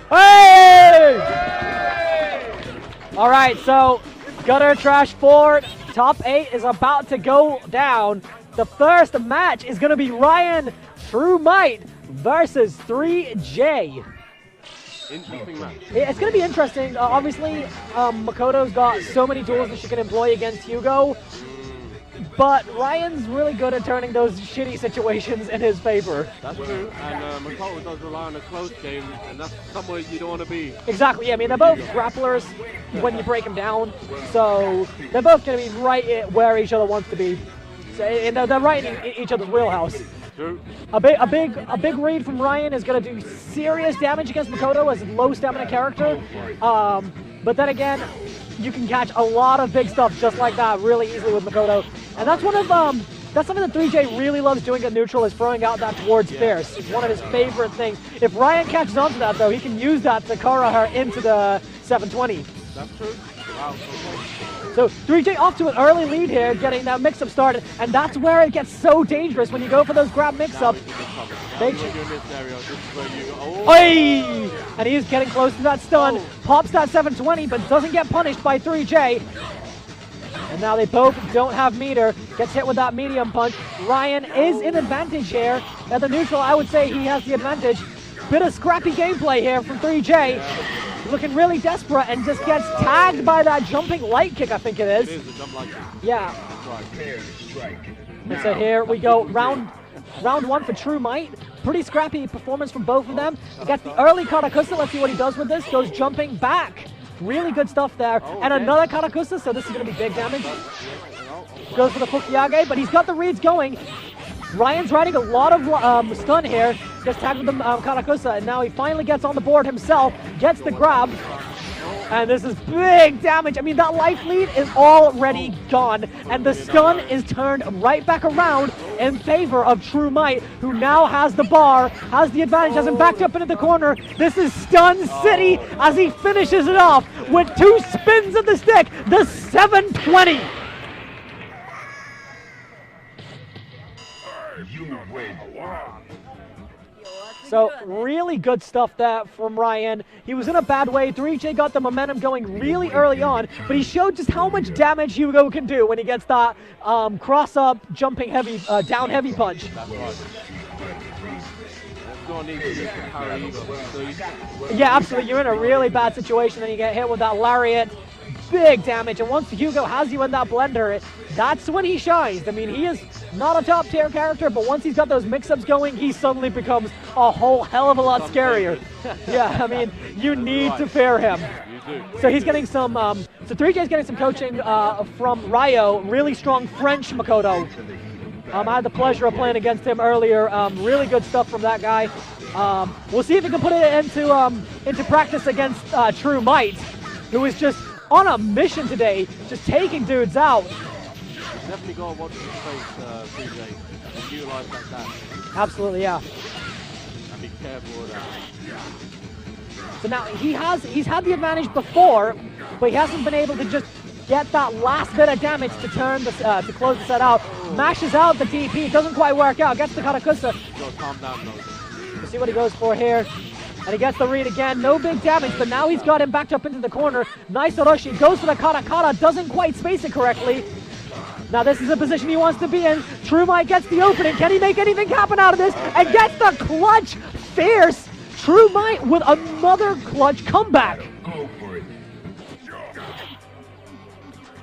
Hey! All right, so Gutter Trash 4, top 8 is about to go down. The first match is going to be Ryan True Might versus 3J. Interesting match. It's going to be interesting. Obviously, Makoto's got so many tools that she can employ against Hugo. But Ryan's really good at turning those shitty situations in his favor. That's true, and Makoto does rely on a close game, and that's somewhere you don't want to be. Exactly, yeah, I mean, they're both grapplers when you break them down, so they're both going to be right where each other wants to be. So, and they're right in each other's wheelhouse. True. A big read from Ryan is going to do serious damage against Makoto as a low stamina character, but then again, you can catch a lot of big stuff just like that really easily with Makoto. And that's one of that's something that 3J really loves doing at neutral, is throwing out that towards Fierce. It's one of his favorite things. If Ryan catches on to that though, he can use that to Kara her into the 720. That's true. Wow. So 3J off to an early lead here, getting that mix-up started, and that's where it gets so dangerous when you go for those grab mix-ups. Oi! And he's getting close to that stun, pops that 720, but doesn't get punished by 3J. And now they both don't have meter, gets hit with that medium punch. Ryan is in advantage here. At the neutral, I would say he has the advantage. Bit of scrappy gameplay here from 3J. Looking really desperate and just gets tagged by that jumping light kick, I think it is. It is a jump light kick. Yeah. And so here we go, round 1 for True Might. Pretty scrappy performance from both of them. He gets the early Karakusa, let's see what he does with this. Goes jumping back. Really good stuff there. And another Karakusa, so this is going to be big damage. Goes for the Fukiage, but he's got the reads going. Ryan's riding a lot of stun here. Gets tagged with the Karakusa, and now he finally gets on the board himself. Gets the grab. And this is big damage. I mean, that life lead is already gone. And the stun is turned right back around in favor of True Might, who now has the bar, has the advantage, has him backed up into the corner. This is Stun City as he finishes it off with 2 spins of the stick, the 720. So really good stuff there from Ryan. He was in a bad way. 3J got the momentum going really early on, but he showed just how much damage Hugo can do when he gets that cross-up, jumping heavy, down heavy punch. Yeah, absolutely. You're in a really bad situation and you get hit with that lariat. Big damage, and once Hugo has you in that blender, that's when he shines. I mean, he is not a top tier character, but once he's got those mix-ups going, he suddenly becomes a whole hell of a lot scarier. Yeah, I mean, you need to fear him. So he's getting some, so 3J is getting some coaching from Ryo, really strong French Makoto. I had the pleasure of playing against him earlier. Really good stuff from that guy. We'll see if he can put it into practice against True Might, who is just on a mission today, just taking dudes out. Definitely got to watch his face, 3J, and utilize that dash. Absolutely, yeah. And be careful of that. So now he's had the advantage before, but he hasn't been able to just get that last bit of damage to turn the to close the set out. Mashes out the TP, it doesn't quite work out. Gets the Karakusa. Calm down, though. We'll see what he goes for here. And he gets the read again, no big damage, but now he's got him backed up into the corner. Nice Orochi, goes for the Karakara, doesn't quite space it correctly. Now this is the position he wants to be in. True Might gets the opening, can he make anything happen out of this? And gets the clutch, Fierce. True Might with another clutch comeback.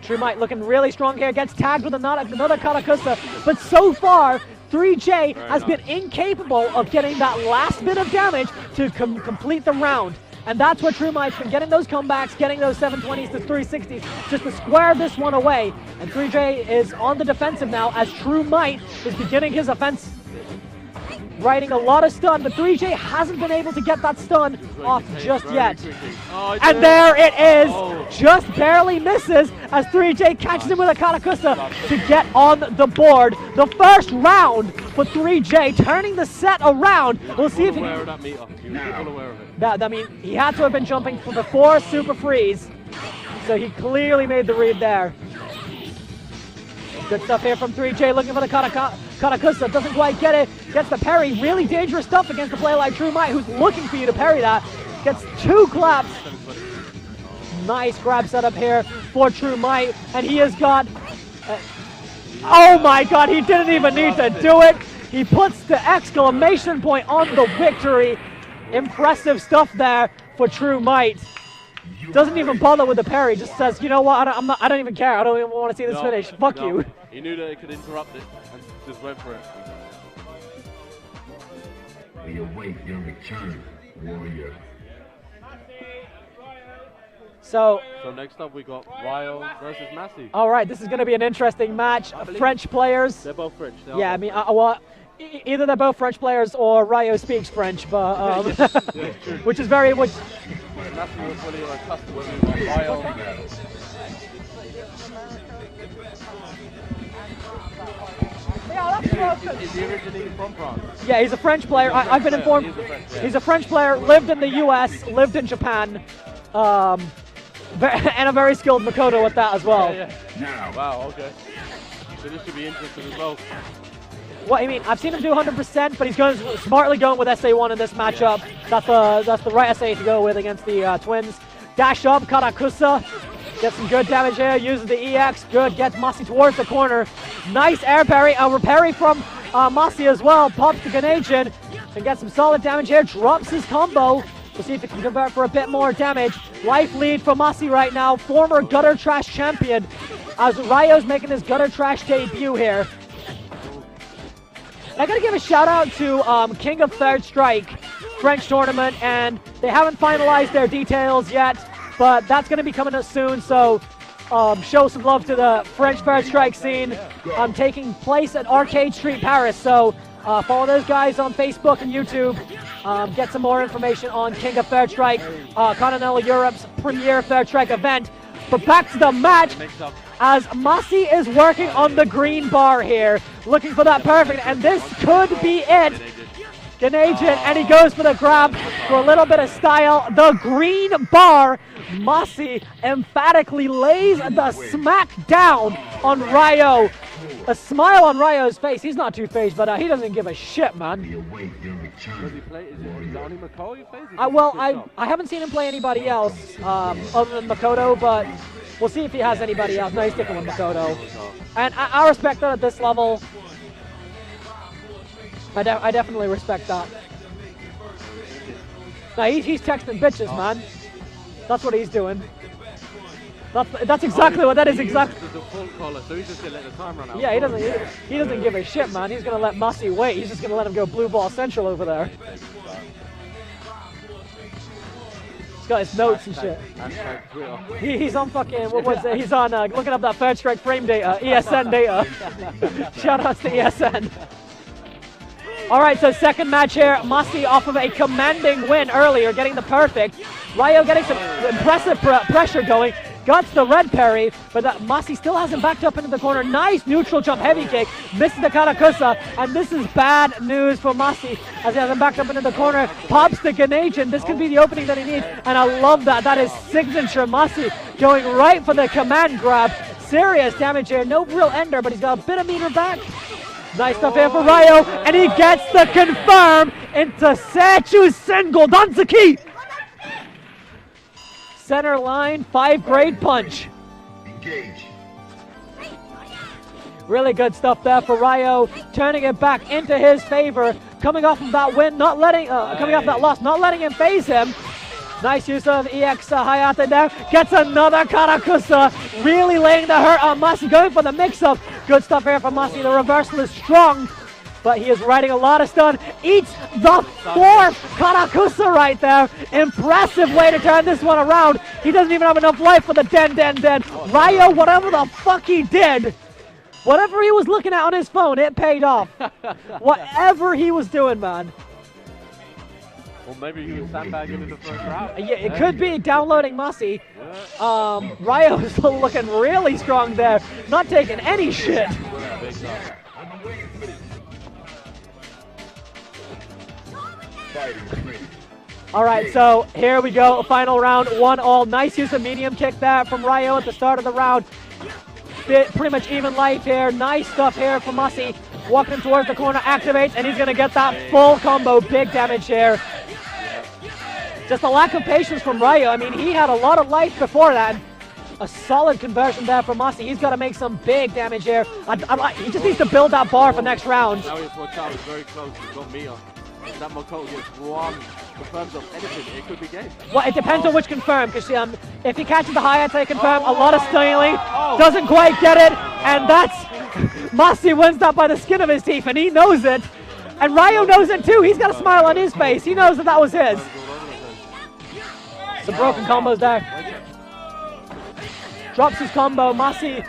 True Might looking really strong here, gets tagged with another Karakusa, but so far, 3J has been incapable of getting that last bit of damage to complete the round. And that's what True Might's been getting, those comebacks, getting those 720s to 360s, just to square this one away. And 3J is on the defensive now as True Might is beginning his offense. Riding a lot of stun, but 3J hasn't been able to get that stun off just yet. And there it is, just barely misses as 3J catches him with a Karakusa to get on the board. The first round for 3J, turning the set around. We'll see if he can... I mean, he had to have been jumping before Super Freeze, so he clearly made the read there. Good stuff here from 3J, looking for the Karakusa doesn't quite get it. Gets the parry. Really dangerous stuff against a player like True Might, who's looking for you to parry that. Gets 2 claps. Nice grab setup here for True Might. And he has got... oh my god, he didn't even need to do it. He puts the exclamation point on the victory. Impressive stuff there for True Might. Doesn't even bother with the parry, just says, you know what, I don't even care. I don't even want to see this finish. Fuck you. He knew that it could interrupt it and just went for it. We await your return, warrior. So next up we got Ryo versus Massi. All right, this is going to be an interesting match. French players. They're both French. Yeah, I mean, well, either they're both French players or Ryo speaks French, but which is very which. Massi was fully accustomed to Ryo. Is he originally from France? Yeah, he's a French player. I've been informed. He's a French player. Lived in the U.S. Lived in Japan. And a very skilled Makoto at that as well. Yeah. Wow, okay. So this should be interesting as well. What I mean, I've seen him do 100%, but he's smartly going with SA1 in this matchup. That's the right SA to go with against the Twins. Dash up, Karakusa. Gets some good damage here, uses the EX. Good, gets Massi towards the corner. Nice air parry, a parry from Massi as well. Pops the Ganejin and gets some solid damage here. Drops his combo. We'll see if it can convert for a bit more damage. Life lead for Massi right now, former Gutter Trash champion, as Ryo's making his Gutter Trash debut here. I gotta give a shout out to King of Third Strike French tournament, and they haven't finalized their details yet, but that's gonna be coming up soon, so show some love to the French Third Strike scene. Taking place at Arcade Street, Paris, so follow those guys on Facebook and YouTube. Get some more information on King of Third Strike, Continental Europe's premier Third Strike event. But back to the match, as Massi is working on the green bar here, looking for that perfect, and this could be it. Ganejin, and he goes for the grab for a little bit of style. The green bar, Massi emphatically lays the smack down on Ryo. A smile on Ryo's face. He's not too phased, but he doesn't give a shit, man. Does he play? Is it only Makoto he plays? Well, I haven't seen him play anybody else other than Makoto, but we'll see if he has anybody else. No, he's sticking with Makoto. And I respect that at this level. I definitely respect that. No, he's texting bitches, man. That's what he's doing. That's exactly what that is. Exactly. The full collar, so he's just gonna let the time run out. Yeah, he doesn't give a shit, man. He's gonna let Massi wait. He's just gonna let him go blue ball central over there. He's got his notes and shit. He's on fucking he's on looking up that Third Strike frame data, ESN data. Shout outs to ESN. All right, so second match here. Massi off of a commanding win earlier, getting the perfect. Ryo getting some impressive pressure going. Guts the red parry, but Massi still hasn't backed up into the corner. Nice neutral jump heavy kick. Misses the Karakusa, and this is bad news for Massi as he hasn't backed up into the corner. Pops the Ganejin. This could be the opening that he needs, and I love that. That is signature Massi going right for the command grab. Serious damage here. No real ender, but he's got a bit of meter back. Nice stuff here for Ryo, and he gets the confirm into Sechu Sengo Danzuki. Center line, 5-grade punch. Engage. Really good stuff there for Ryo, turning it back into his favor. Coming off of that win, not letting, coming off that loss, not letting him phase him. Nice use of EX Hayate there. Gets another Karakusa. Really laying the hurt on Massi. Going for the mix-up. Good stuff here from Massi. The reversal is strong, but he is riding a lot of stun. Eats the fourth Karakusa right there. Impressive way to turn this one around. He doesn't even have enough life for the den. Ryo, whatever the fuck he did, whatever he was looking at on his phone, it paid off. Whatever he was doing, man. Or maybe he was sandbagging in the first round. Yeah, it could be downloading Massi. Ryo is looking really strong there, not taking any shit. All right, so here we go, final round, 1-all. Nice use of medium kick there from Ryo at the start of the round. Pretty much even life here. Nice stuff here from Massi. walking him towards the corner, activates, and he's going to get that full combo. Big damage here. Just a lack of patience from Ryo. I mean, he had a lot of life before that. A solid conversion there from Massi. He's got to make some big damage here. He just needs to build that bar for next round. Now he's watch out, he's very close. He's got Mia. If that Makoto gets one confirms of anything, it could be game. Well, it depends on which confirm, because if he catches the high attack confirm, a lot of styling, doesn't quite get it, and that's Massi wins that by the skin of his teeth, and he knows it. And Ryo knows it too. He's got a smile on his face. He knows that was his. Some broken combos there. Drops his combo. Massi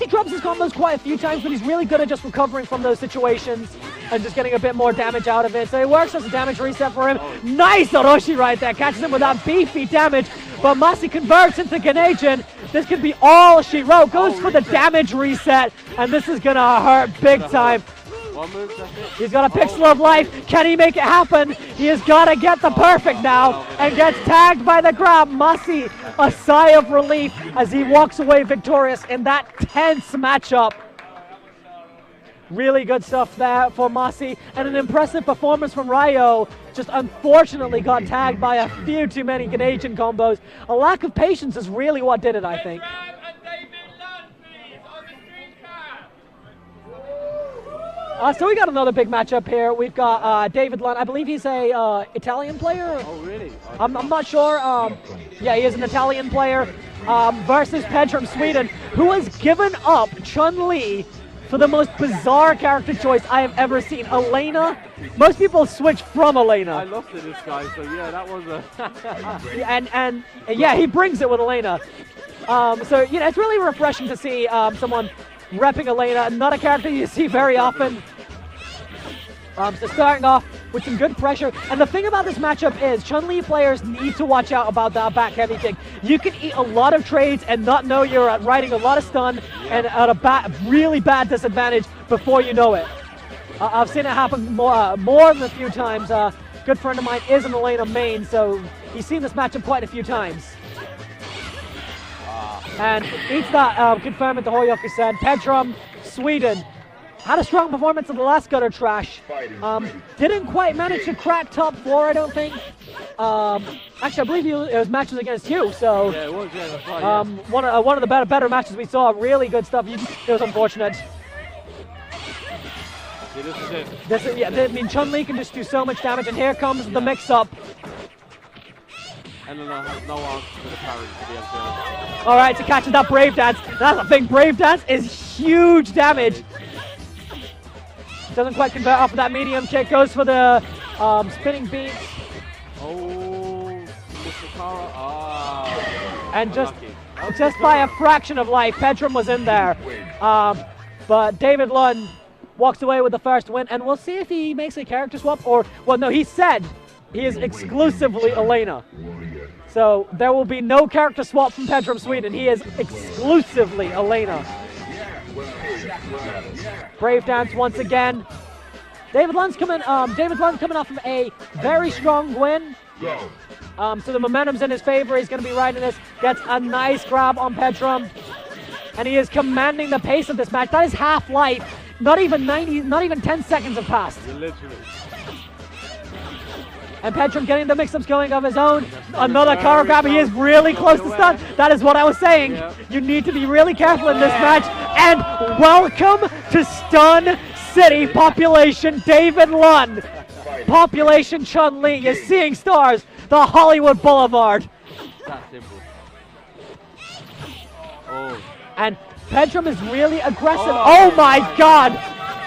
drops his combos quite a few times, but he's really good at just recovering from those situations and just getting a bit more damage out of it. So it works as a damage reset for him. Nice Orochi right there. Catches him with that beefy damage. But Massi converts into Ganejin. This could be all she wrote. Goes for the damage reset. And this is going to hurt big time. He's got a pixel of life. Can he make it happen? He has got to get the perfect now and gets tagged by the grab. Massi, a sigh of relief as he walks away victorious in that tense matchup. Really good stuff there for Massi, and an impressive performance from Ryo. Just unfortunately got tagged by a few too many Ganejin combos. A lack of patience is really what did it, I think. So we got another big matchup here. We've got DavideLUN. I believe he's a Italian player. Oh, really? I'm not sure. Yeah, he is an Italian player versus Pedram, Sweden, who has given up Chun-Li for the most bizarre character choice I have ever seen. Elena. Most people switch from Elena. I love this guy, so yeah, that was a... and yeah, he brings it with Elena. So, you know, it's really refreshing to see someone repping Elena, not a character you see very often. So starting off with some good pressure. And the thing about this matchup is Chun-Li players need to watch out about that back heavy kick. You can eat a lot of trades and not know you're riding a lot of stun and at a really bad disadvantage before you know it. I've seen it happen more than a few times. A good friend of mine is an Elena main, so he's seen this matchup quite a few times. And eats that confirm it, the Hoyoku said. Pedram, Sweden, had a strong performance in the last gutter trash. Didn't quite manage to crack top 4, I don't think. Actually, I believe it was matches against you, so yeah, it was, yeah, that's right, one of the better matches we saw. Really good stuff. It was unfortunate. Yeah, this is it. I mean, Chun-Li can just do so much damage, and here comes the mix-up. And then I have no answer to the parry to be able to... All right, so catching that Brave Dance. That's a big Brave Dance is huge damage. Doesn't quite convert off of that medium kick. Goes for the spinning beat. Oh, Mr. Kara. Ah. And just by a fraction of life, Pedram was in there. But DavideLUN walks away with the first win, and we'll see if he makes a character swap or... Well, no, he said he is exclusively Elena. So there will be no character swap from Pedram, Sweden. He is exclusively Elena. Brave Dance once again. DavideLUN's coming off of a very strong win. So the momentum's in his favor. He's going to be riding this. Gets a nice grab on Pedram. And he is commanding the pace of this match. That is half life. Not even 10 seconds have passed. Literally. And Pedram getting the mix-ups going of his own. Another Kara grab. He is really close to stun. That is what I was saying. Yeah. You need to be really careful in this match. And welcome to Stun City Population DavideLUN. Population Chun-Li. You're seeing stars. The Hollywood Boulevard. That's simple. Oh. And Pedram is really aggressive. Oh my God.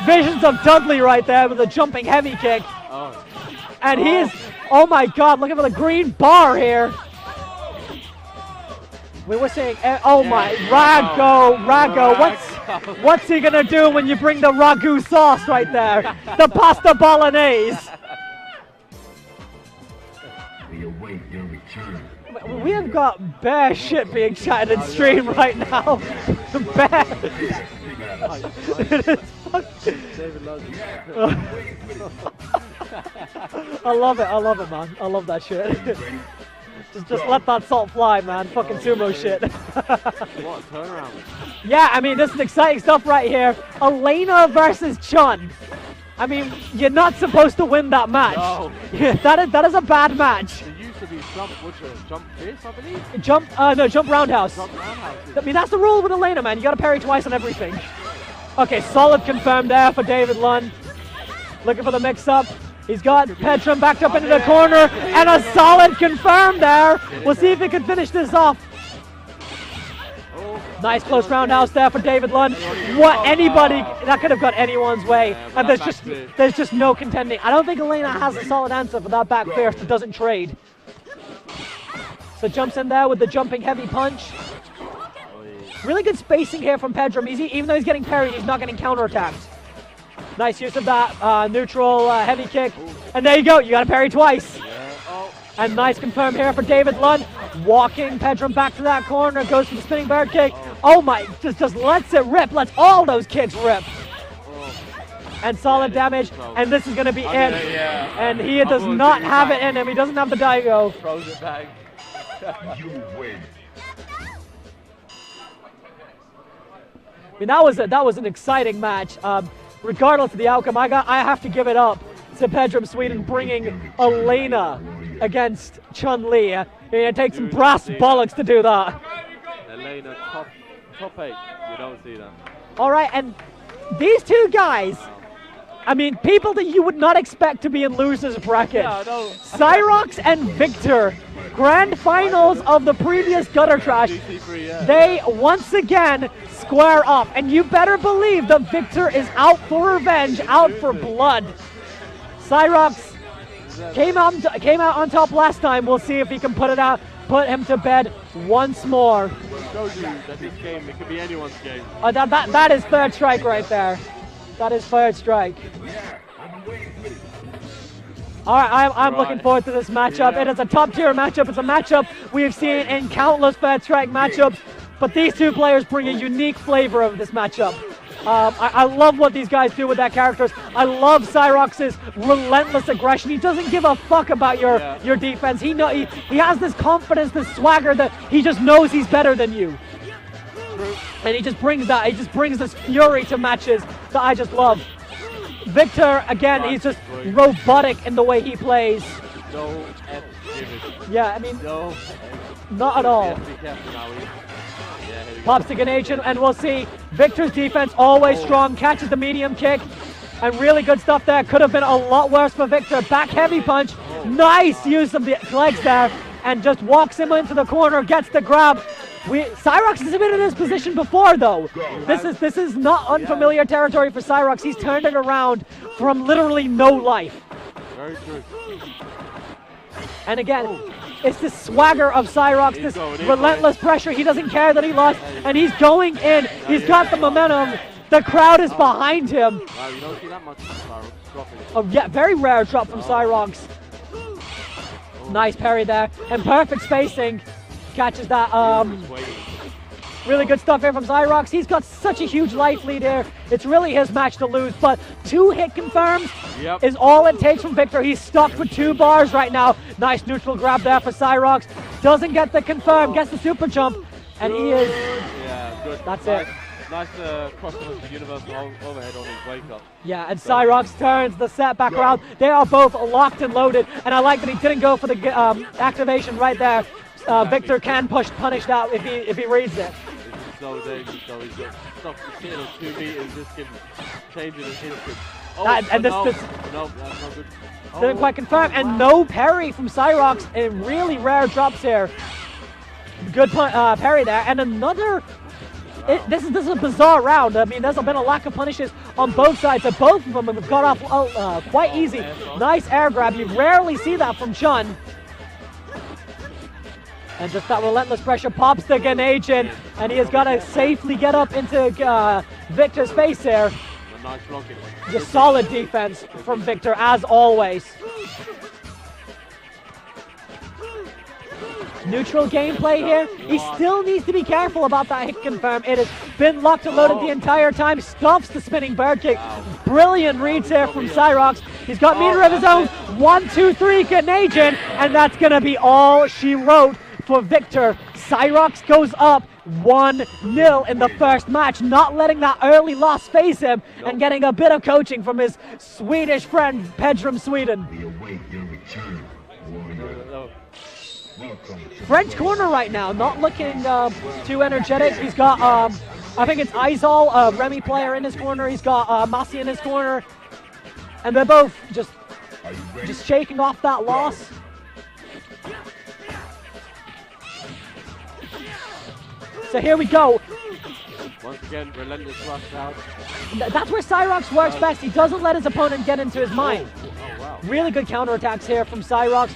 Visions of Dudley right there with a jumping heavy kick. Oh. And he is, oh my God, looking for the green bar here. We were saying, oh my, Rago. What's he gonna do when you bring the ragu sauce right there? The pasta bolognese. We await your return. We have got bare shit being chatted in stream right now. Bare. It is I love it, man. I love that shit. Just let that salt fly, man. Fucking sumo shit. What a turnaround. Yeah, I mean, this is exciting stuff right here. Elena versus Chun. I mean, you're not supposed to win that match. No. that is a bad match. There used to be jump fierce, I believe? Jump roundhouse. Jump roundhouse. I mean, that's the rule with Elena, man. You gotta parry twice on everything. Okay, solid confirmed there for DavideLUN. Looking for the mix-up. He's got Pedram backed up into the corner, and a solid confirm there. We'll see if he can finish this off. Nice close roundhouse there for DavideLUN. What anybody that could have got anyone's way, and there's just no contending. I don't think Elena has a solid answer for that back fierce that doesn't trade. So jumps in there with the jumping heavy punch. Really good spacing here from Pedram. Even though he's getting parried, he's not getting counterattacked. Nice use of that neutral heavy kick. And there you go, you got to parry twice. And nice confirm here for DavideLUN. Walking Pedram back to that corner, goes for the spinning bird kick. Oh my, just lets it rip, lets all those kicks rip. And solid damage, and this is going to be it. And he does not have it in him, he doesn't have the Daigo. Throws it back. You win. I mean, that was an exciting match. Regardless of the outcome, I have to give it up to Pedram Sweden bringing Elena against Chun-Li. It takes some brass bollocks to do that. Elena top 8. You don't see that. All right, and these two guys, I mean, people that you would not expect to be in losers bracket. Cyrox and Victor, grand finals of the previous Gutter Trash. They once again square up, and you better believe that Victor is out for revenge, out for blood. Cyrox came out on top last time. We'll see if he can put him to bed once more. Shows you that this game, it could be anyone's game. That is third strike right there. That is third strike. All right, I'm looking forward to this matchup. Yeah. It is a top-tier matchup. It's a matchup we have seen in countless third strike matchups, but these two players bring a unique flavor of this matchup. I love what these guys do with their characters. I love Cyrox's relentless aggression. He doesn't give a fuck about your defense. He has this confidence, this swagger that he just knows he's better than you. And he just brings that. He just brings this fury to matches that I just love. Victor, again, he's just robotic in the way he plays. No F Yeah, I mean, no. not at all. Be careful now. Pops to Ganation, and we'll see Victor's defense always strong, catches the medium kick, and really good stuff there. Could have been a lot worse for Victor. Back heavy punch, nice use of the legs there, and just walks him into the corner, gets the grab. Cyrox has been in this position before, though. This is not unfamiliar territory for Cyrox. He's turned it around from literally no life. Very true. And again, it's the swagger of Cyrox, this relentless pressure. He doesn't care that he lost, and he's going in. He's got the momentum. The crowd is behind him. Wow, you don't see that much Cyrox dropping. Oh yeah, very rare drop from Cyrox. Nice parry there, and perfect spacing. Catches that. Really good stuff here from Cyrox. He's got such a huge life lead here. It's really his match to lose, but 2 hit confirms is all it takes from Victor. He's stuck with 2 bars right now. Nice neutral grab there for Cyrox. Doesn't get the confirm, gets the super jump, and he is... Yeah, good. That's it. Nice crossover to universal overhead on his wake up. Yeah, and Cyrox turns the set back around. They are both locked and loaded, and I like that he didn't go for the activation right there. Victor can punish that if he reads it. So dangerous, so he's got stuff to sit on 2 meters, this can change it in instant. No, that's not good. Didn't quite confirm, and no parry from Cyrox in really rare drops here. Good parry there, and another... This is a bizarre round. I mean, there's been a lack of punishes on both sides, so both of them have got off quite easy. Nice air grab. You rarely see that from Chun. And just that relentless pressure pops the Ganation, and he has got to safely get up into Victor's face there. Nice blocking. Just solid defense from Victor, as always. Neutral gameplay here. He still needs to be careful about that hit confirm. It has been locked and loaded the entire time. Stops the spinning bird kick. Brilliant reads here from Cyrox. He's got meter of his own. 1, 2, 3 Canadian, and that's gonna be all she wrote for Victor. Cyrox goes up 1-0 in the first match, not letting that early loss phase him, and getting a bit of coaching from his Swedish friend, Pedram, Sweden. We await your return, warrior. Welcome to French corner right now, not looking too energetic. He's got, I think it's Izol, a Remy player in his corner. He's got Massi in his corner. And they're both just shaking off that loss. So here we go. Once again, relentless rush out. That's where Cyrox works best. He doesn't let his opponent get into his mind. Oh, wow. Really good counterattacks here from Cyrox.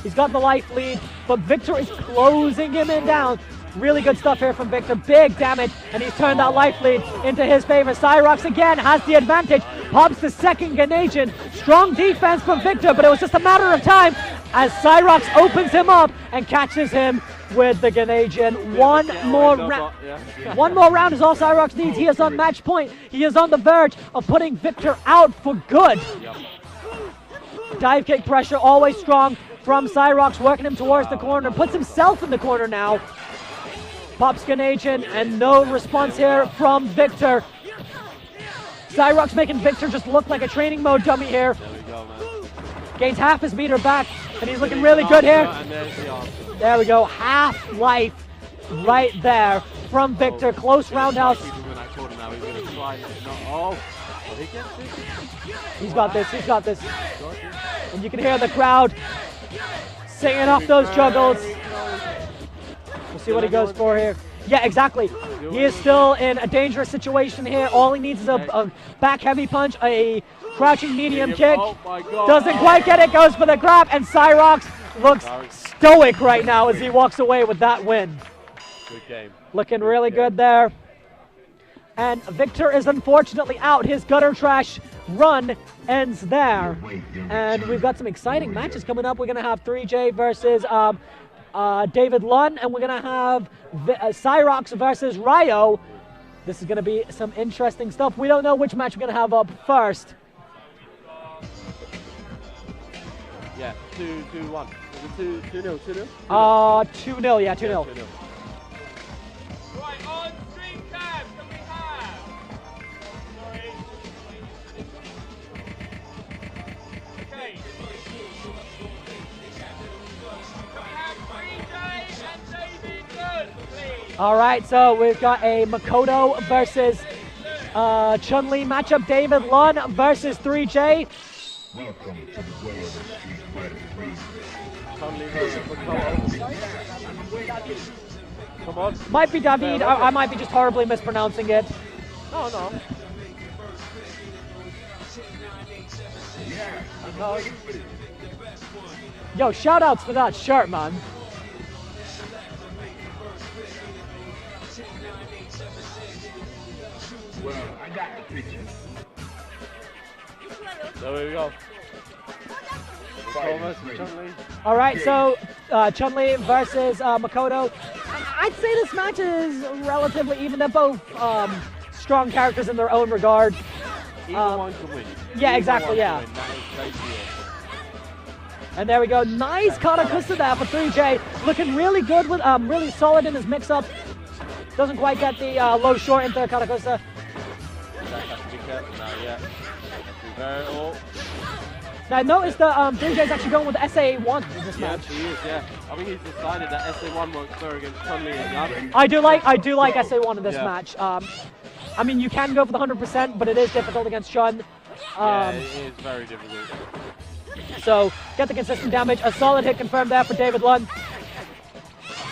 He's got the life lead, but Victor is closing him in down. Really good stuff here from Victor. Big damage, and he's turned that life lead into his favor. Cyrox again has the advantage. Pops the second Canadian. Strong defense from Victor, but it was just a matter of time as Cyrox opens him up and catches him with the Canadian. One more round. One more round is all Cyrox needs. He is on match point. He is on the verge of putting Victor out for good. Dive kick pressure, always strong from Cyrox, working him towards the corner. Puts himself in the corner now. Pops Canadian, and no response here from Victor. Cyrox making Victor just look like a training mode dummy here. There we go, man. Gains half his meter back, and he's looking really good here. There we go, half life right there from Victor. Close roundhouse. He's got this, he's got this. And you can hear the crowd singing off those juggles. We'll see what he goes for here. Yeah, exactly. He is still in a dangerous situation here. All he needs is a back heavy punch, a crouching medium kick. Oh my God. Doesn't quite get it, goes for the grab, and Cyrox looks stoic right now as he walks away with that win. Good game. Looking really good there. And Victor is unfortunately out. His gutter trash run ends there. And we've got some exciting matches coming up. We're going to have 3J versus DavideLUN, and we're going to have Cyrox versus Ryo. This is going to be some interesting stuff. We don't know which match we're going to have up first. Yeah, 2-1. 2-0, 2-0? 2-0, yeah, 2-0. Yeah, 2-0. Right, on stream cam, can we have? Okay. Can we have 3J and DavideLUN, please? All right, so we've got a Makoto versus Chun-Li matchup. DavideLUN versus 3J. Welcome to the way of the street fighter breeze. Chun-Li versus Makoto. Come on. Might be David. I might be just horribly mispronouncing it. No, no. Yo, shout outs for that shirt, man. Well, I got the picture. There we go. Chun-Li. All right, so Chun-Li versus Makoto. I'd say this match is relatively even. They're both strong characters in their own regard. Either one can win. Yeah, exactly, yeah. That is basically it. And there we go. Nice Katakusa there for 3J. Looking really good with really solid in his mix-up. Doesn't quite get the low short into Katakusa. That has to be careful now, yeah. Be very, Now notice that 3J is actually going with SA1 in this match. Yes, he is, yeah. I think he's decided that SA1 works better against Chun-Li and Yab. I do like SA1 in this Yeah. match. I mean, you can go for the 100%, but it is difficult against Chun. Yeah, it is very difficult. So get the consistent damage. A solid hit confirmed there for DavideLUN.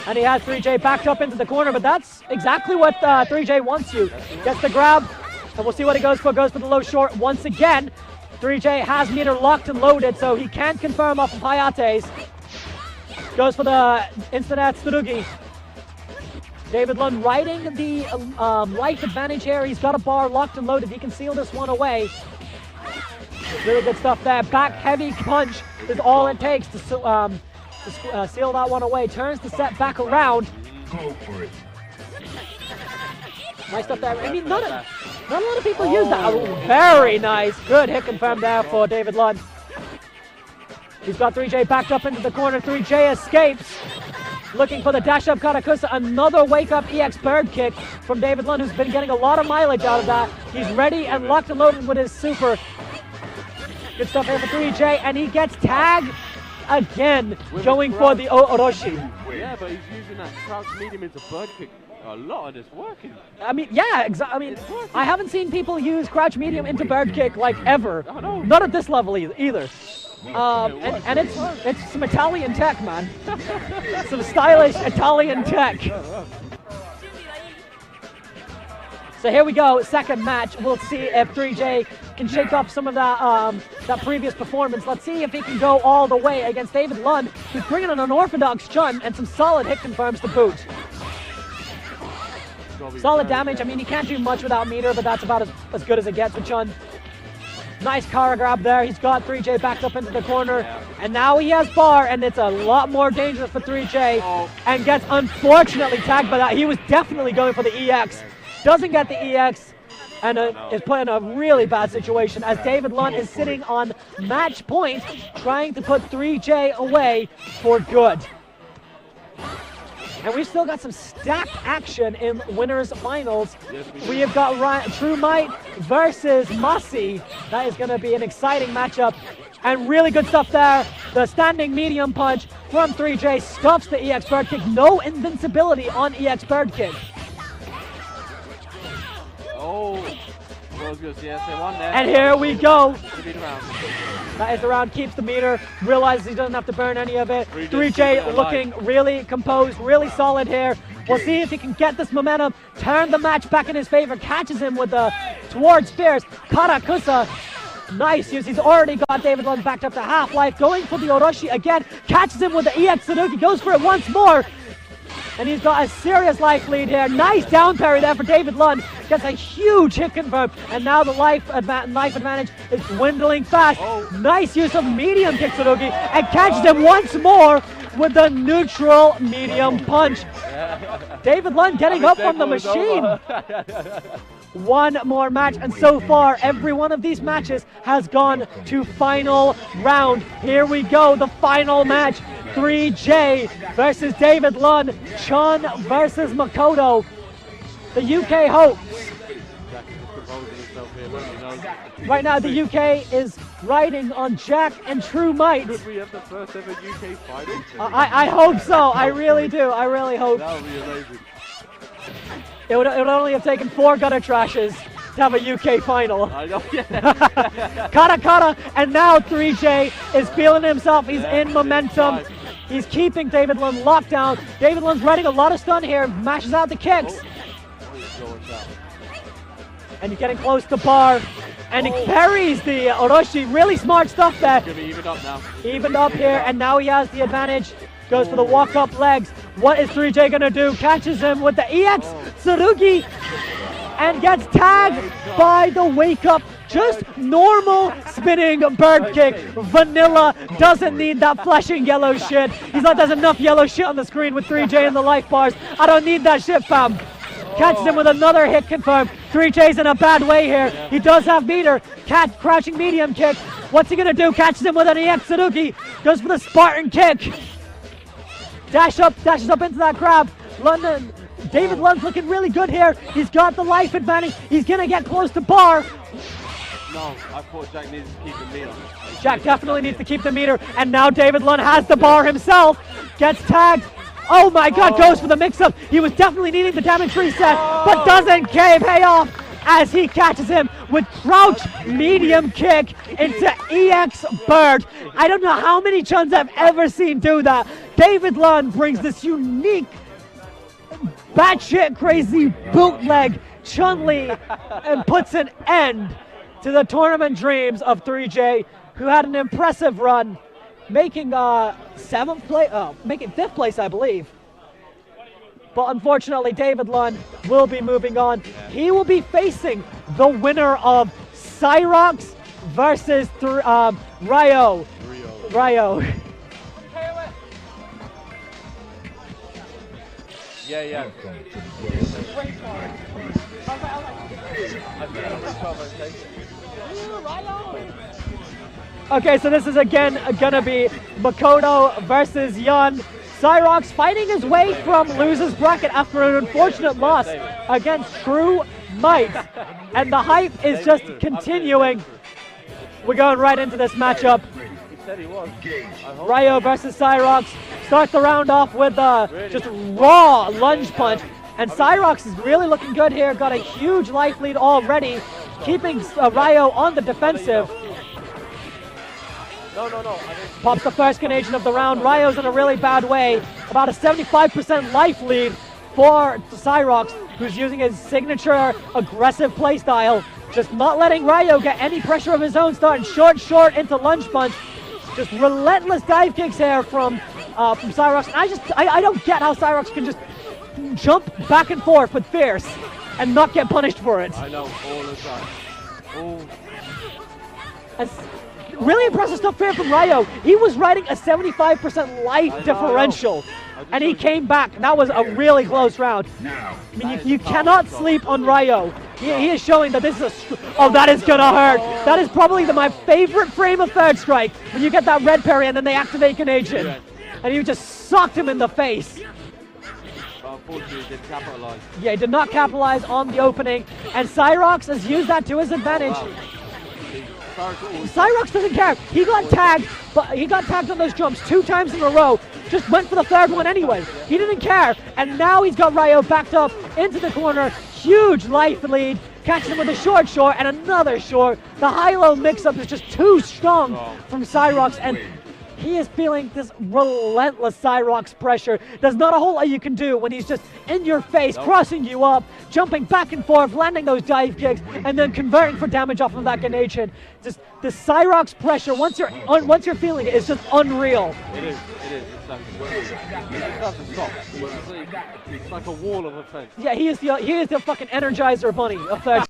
And he has 3J backed up into the corner, but that's exactly what 3J wants you. Gets the grab, and we'll see what he goes for. Goes for the low short once again. 3J has meter locked and loaded, so he can confirm off of Hayate's. Goes for the instant Tsurugi. DavideLUN riding the life advantage here. He's got a bar locked and loaded. He can seal this one away. Really good stuff there. Back heavy punch is all it takes to seal that one away. Turns the set back around. Go for it. Nice stuff there. I mean, not a lot of people use that. Oh, very nice. Good hit confirmed there for DavideLUN. He's got 3J backed up into the corner. 3J escapes. Looking for the dash up Karakusa. Another wake up EX bird kick from DavideLUN, who's been getting a lot of mileage out of that. He's ready and locked and loaded with his super. Good stuff here for 3J, and he gets tagged again, going for the Orochi. Yeah, but he's using that crouch medium into bird kick a lot, and it's working. I mean, yeah, I mean, I haven't seen people use crouch medium into bird kick like ever. Oh, no. Not at this level either. And it's some Italian tech, man. Some stylish Italian tech. So here we go, second match. We'll see if 3J can shake off some of that previous performance. Let's see if he can go all the way against DavideLUN, who's bringing an unorthodox Chun and some solid hit confirms to boot. Solid damage. I mean, he can't do much without meter, but that's about as good as it gets with Chun. Nice Kara grab there. He's got 3J backed up into the corner. And now he has bar, and it's a lot more dangerous for 3J. And gets unfortunately tagged by that. He was definitely going for the EX. Doesn't get the EX, and is put in a really bad situation as DavideLUN is sitting on match point, trying to put 3J away for good. And we've still got some stacked action in winners finals. Yes, we have got True Might versus Massi. That is going to be an exciting matchup. And really good stuff there. The standing medium punch from 3J stuffs the EX bird kick. No invincibility on EX bird kick. Oh, well, good. Yes, they won there. And here we go. That is the round, keeps the meter, realizes he doesn't have to burn any of it. 3J looking really composed, really solid here. We'll see if he can get this momentum, turn the match back in his favor, catches him with the towards Spears. Karakusa, nice use. He's already got DavideLUN backed up to half life, going for the Orochi again, catches him with the EX Tsurugi, goes for it once more. And he's got a serious life lead here. Nice down parry there for DavideLUN. Gets a huge hit confirm. And now the life advantage is dwindling fast. Nice use of medium kick Tsurugi. And catches him once more with the neutral medium punch. DavideLUN getting up on the machine. One more match, and so far every one of these matches has gone to final round. Here we go, the final match. 3J versus DavideLUN, Chun versus Makoto. The UK hopes. Right now the UK is riding on Jack and True Might. Could we have the first ever UK final? I hope so, I really do, I really hope. That would be amazing. It would only have taken 4 gutter trashes to have a UK final. I know, yeah. Kata, and now 3J is feeling himself. He's in momentum. He's keeping DavideLUN locked down. DavideLUN's running a lot of stun here, mashes out the kicks. And he's getting close to bar. And he parries the Orochi. Really smart stuff there. Gonna be evened up now. Evened up here, and now he has the advantage. Goes for the walk-up legs. What is 3J gonna do? Catches him with the EX Tsurugi and gets tagged by the wake-up. Just normal spinning bird kick. Vanilla, doesn't need that flashing yellow shit. He's like, there's enough yellow shit on the screen with 3J in the life bars. I don't need that shit, fam. Catches him with another hit confirmed. 3J's in a bad way here. He does have meter. Crouching medium kick. What's he gonna do? Catches him with an EX Tsurugi. Goes for the Spartan kick. Dashes up into that grab. DavideLUN's looking really good here. He's got the life advantage. He's gonna get close to bar. No, I thought Jack needs to keep the meter. Jack definitely needs to keep the meter. And now DavideLUN has the bar himself. Gets tagged. Oh my god, goes for the mix-up. He was definitely needing the damage reset, but doesn't pay off as he catches him with crouch medium kick into EX Bird. I don't know how many Chuns I've ever seen do that. DavideLUN brings this unique, batshit crazy bootleg Chun-Li and puts an end to the tournament dreams of 3J, who had an impressive run, making making 5th place, I believe. But unfortunately, DavideLUN will be moving on. He will be facing the winner of Cyrox versus Ryo. Yeah. Okay, so this is again gonna be Makoto versus Yun. Cyrox fighting his way from loser's bracket after an unfortunate loss against True Might. And the hype is just continuing. We're going right into this matchup. He said he was. Ryo versus Cyrox starts the round off with just raw lunge punch. And Cyrox is really looking good here. Got a huge life lead already, keeping Ryo on the defensive. No. Pops the first connection of the round. Ryo's in a really bad way. About a 75% life lead for Cyrox, who's using his signature aggressive playstyle. Just not letting Ryo get any pressure of his own, starting short into lunge punch. Just relentless dive kicks here from Cyrox. And I don't get how Cyrox can just jump back and forth with Fierce and not get punished for it. I know, all the time. Oh. And really impressive stuff here from Ryo. He was riding a 75% life differential, and he came back. That was a really close round. I mean, you cannot sleep on Ryo. He is showing that this is oh, that is gonna hurt. That is probably my favorite frame of third strike, when you get that red parry and then they activate Canadian. And you just socked him in the face. Unfortunately, he didn't capitalize. Yeah, he did not capitalize on the opening, and Cyrox has used that to his advantage. Wow. Cyrox doesn't care. He got tagged, but he got tagged on those jumps 2 times in a row. Just went for the third one anyway. He didn't care, and now he's got Ryo backed up into the corner. Huge life lead. Catches him with a short and another short. The high-low mix-up is just too strong from Cyrox, and he is feeling this relentless Cyrox pressure. There's not a whole lot you can do when he's just in your face, crossing you up, jumping back and forth, landing those dive kicks, and then converting for damage off of that Canadian. Just the Cyrox pressure, once you're feeling it, is just unreal. It is exactly. It doesn't stop. It's like a wall of offense. Yeah, he is the fucking Energizer Bunny of third.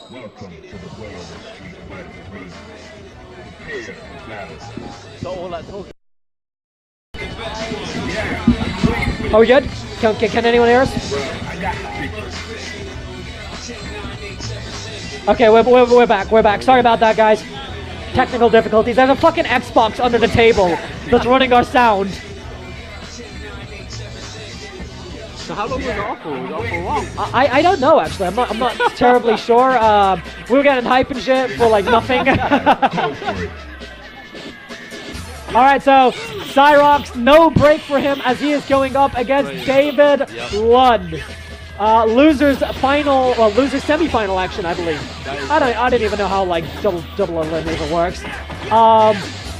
Welcome to the world of Street Fighter Ring. Prepare for battle. So all that talking. Are we good? Can anyone hear us? Okay, we're back. We're back. Sorry about that, guys. Technical difficulties. There's a fucking Xbox under the table that's running our sound. So how long was it off for? Was it off for a while? I don't know, actually. I'm not terribly sure. We were getting hype and shit for like nothing. Alright, so Cyrox, no break for him as he is going up against DavideLUN. Losers semi-final action, I believe. I didn't even know how like double elimination works.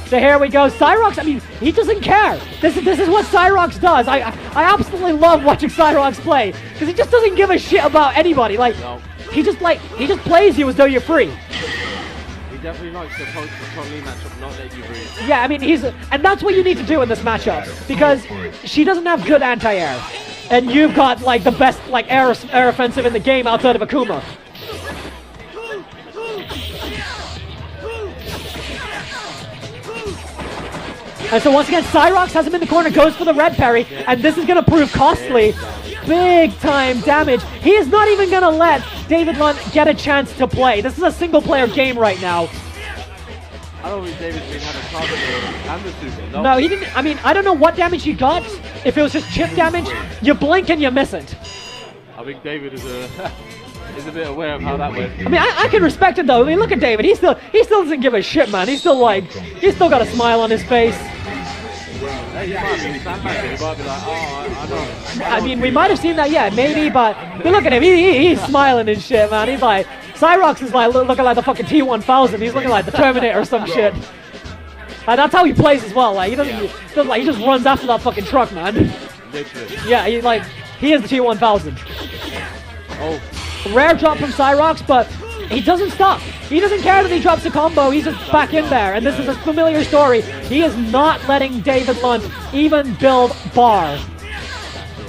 So here we go. Cyrox, I mean, he doesn't care. This is what Cyrox does. I absolutely love watching Cyrox play because he just doesn't give a shit about anybody. Like, he just plays you as though you're free. He definitely likes the post-Chun-Li matchup, not let you breathe. Yeah, I mean, and that's what you need to do in this matchup, because she doesn't have good anti-air, and you've got like the best like air offensive in the game outside of Akuma. And so once again, Cyrox has him in the corner, goes for the red parry, and this is going to prove costly. Big time damage. He is not even going to let DavideLUN get a chance to play. This is a single player game right now. I don't think David's been having target and the super. No, he didn't. I mean, I don't know what damage he got. If it was just chip damage, you blink and you miss it. I think David is a bit aware of how that went. I mean, I can respect it though. I mean, look at David. He still doesn't give a shit, man. He's still got a smile on his face. He might be sandbagging. He might be like, oh, I mean, we might have seen that, yeah, maybe, but look at him. He's smiling and shit, man. He's like, Cyrox is like looking like the fucking T-1000. He's looking like the Terminator or some shit. And that's how he plays as well. Like he just runs after that fucking truck, man. Literally. Yeah, he is the T-1000. Oh. Rare drop from Cyrox, but he doesn't stop. He doesn't care that he drops a combo. He's just back in there. And this is a familiar story. He is not letting DavideLUN even build bar.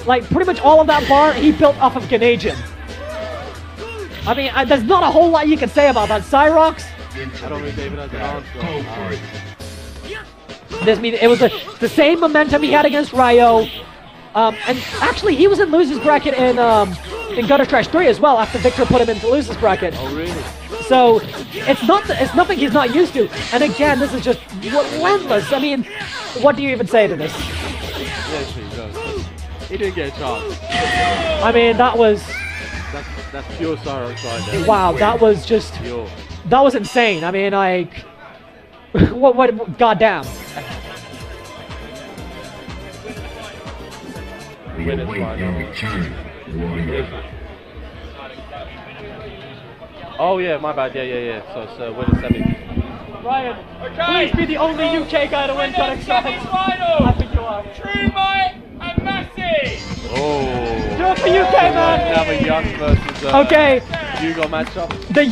Like, pretty much all of that bar, he built off of Ganajin. I mean, there's not a whole lot you can say about that. Cyrox? I don't think David has an answer. It was the same momentum he had against Ryo. And actually, he was in losers bracket in Gutter Trash 3 as well after Victor put him into losers bracket. Oh, really? So it's nothing he's not used to. And again, this is just relentless. I mean, what do you even say to this? Yes, he does. He didn't get a chance. I mean, that's pure Cyrox right there. Wow, that was just pure. That was insane. I mean, like what goddamn. The away China warrior. Oh yeah, my bad. Yeah. So it's winner semi. Ryan, Okay. please be the only UK guy to win Gutter Trash. Semi-final. I think you are. True and Massi. Oh. Do it for UK, man. Another Young versus Okay. Hugo matchup. The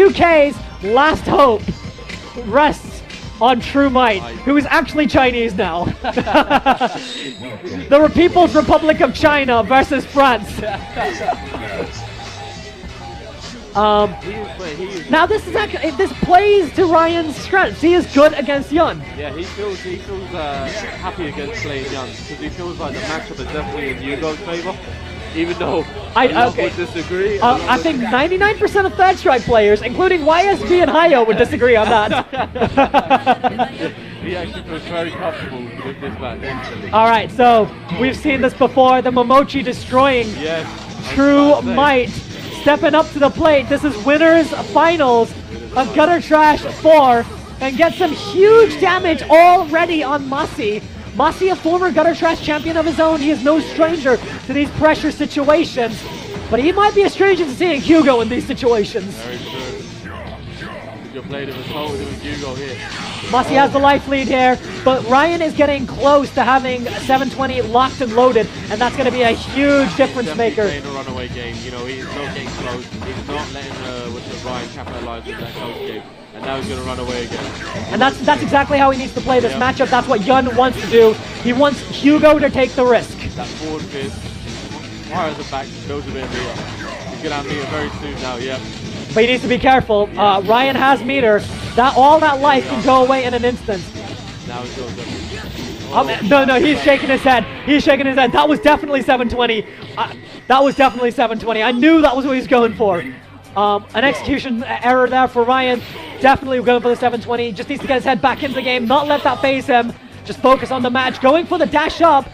UK's last hope rests on True Might, who is actually Chinese now. The People's Republic of China versus France. Now this plays to Ryan's strengths. He is good against Yun. Yeah, he feels happy against playing Yun because he feels like the matchup is definitely in Hugo's favor. Even though I would disagree. I think 99% of Third Strike players, including YSB and Hayo, would disagree on that. He actually feels very comfortable with this match. Alright, so we've seen this before. The Momochi destroying True Might. Stepping up to the plate. This is winners finals of Gutter Trash 4. And gets some huge damage already on Massi. Massi, a former Gutter Trash champion of his own, he is no stranger to these pressure situations, but he might be a stranger to seeing Hugo in these situations. Very true. You played him as well with Hugo here. Massi has the life lead here, but Ryan is getting close to having 720 locked and loaded, and that's going to be a huge difference maker. He's playing a runaway game. You know, he's not getting close. He's not letting Ryan capitalize on that close game. And now he's going to run away again. And that's exactly how he needs to play this matchup. That's what Yun wants to do. He wants Hugo to take the risk. That forward fist, fires it back, goes a bit of meter. He's going to have meter very soon now, yeah. But he needs to be careful. Ryan has meter. All that life can go away in an instant. Now he's going No, he's shaking his head. He's shaking his head. That was definitely 720. That was definitely 720. I knew that was what he was going for. An execution error there for Ryan. Definitely going for the 720. Just needs to get his head back into the game. Not let that phase him. Just focus on the match. Going for the dash up.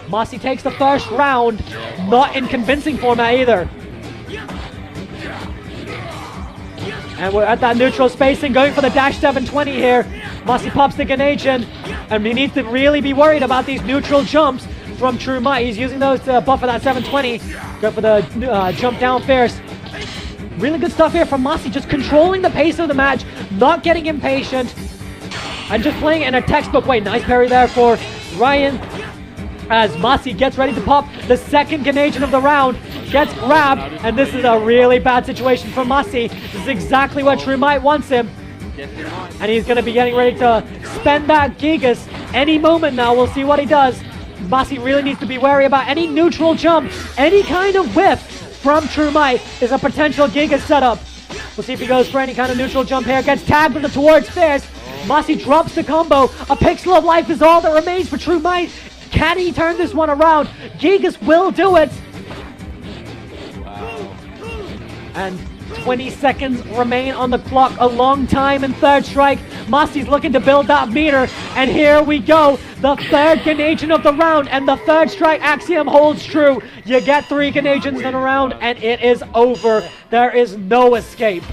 Massi takes the first round. Not in convincing format either. And we're at that neutral spacing. Going for the dash 720 here. Massi pops the Ganajin. And we need to really be worried about these neutral jumps from True Might. He's using those to buffer that 720. Go for the jump down fierce. Really good stuff here from Massi, just controlling the pace of the match, not getting impatient, and just playing in a textbook way. Nice parry there for Ryan as Massi gets ready to pop the second Ganajin of the round. gets grabbed, and this is a really bad situation for Massi. This is exactly what True Might wants him. And he's going to be getting ready to spend that Gigas any moment now. We'll see what he does. Massi really needs to be wary about any neutral jump. Any kind of whiff from True Might is a potential Gigas setup. We'll see if he goes for any kind of neutral jump here. Gets tagged with the towards fierce. Massi drops the combo. A pixel of life is all that remains for True Might. Can he turn this one around? Gigas will do it. And 20 seconds remain on the clock. A long time in third strike. Massi's looking to build that meter. And here we go. The third Ganation of the round. And the third strike axiom holds true. You get 3 Ganations in a round and it is over. There is no escape.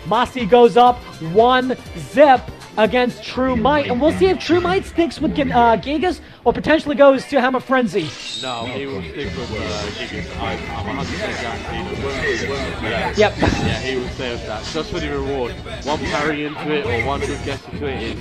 Massi goes up 1-0 against True Might. And we'll see if True Might sticks with Gigas or potentially goes to Hammer Frenzy. No, he will stick with Gigas. I'm 100% guaranteed. Yep. Yeah, he will stay with that. Just for the reward. One parry into it or one good guess into it is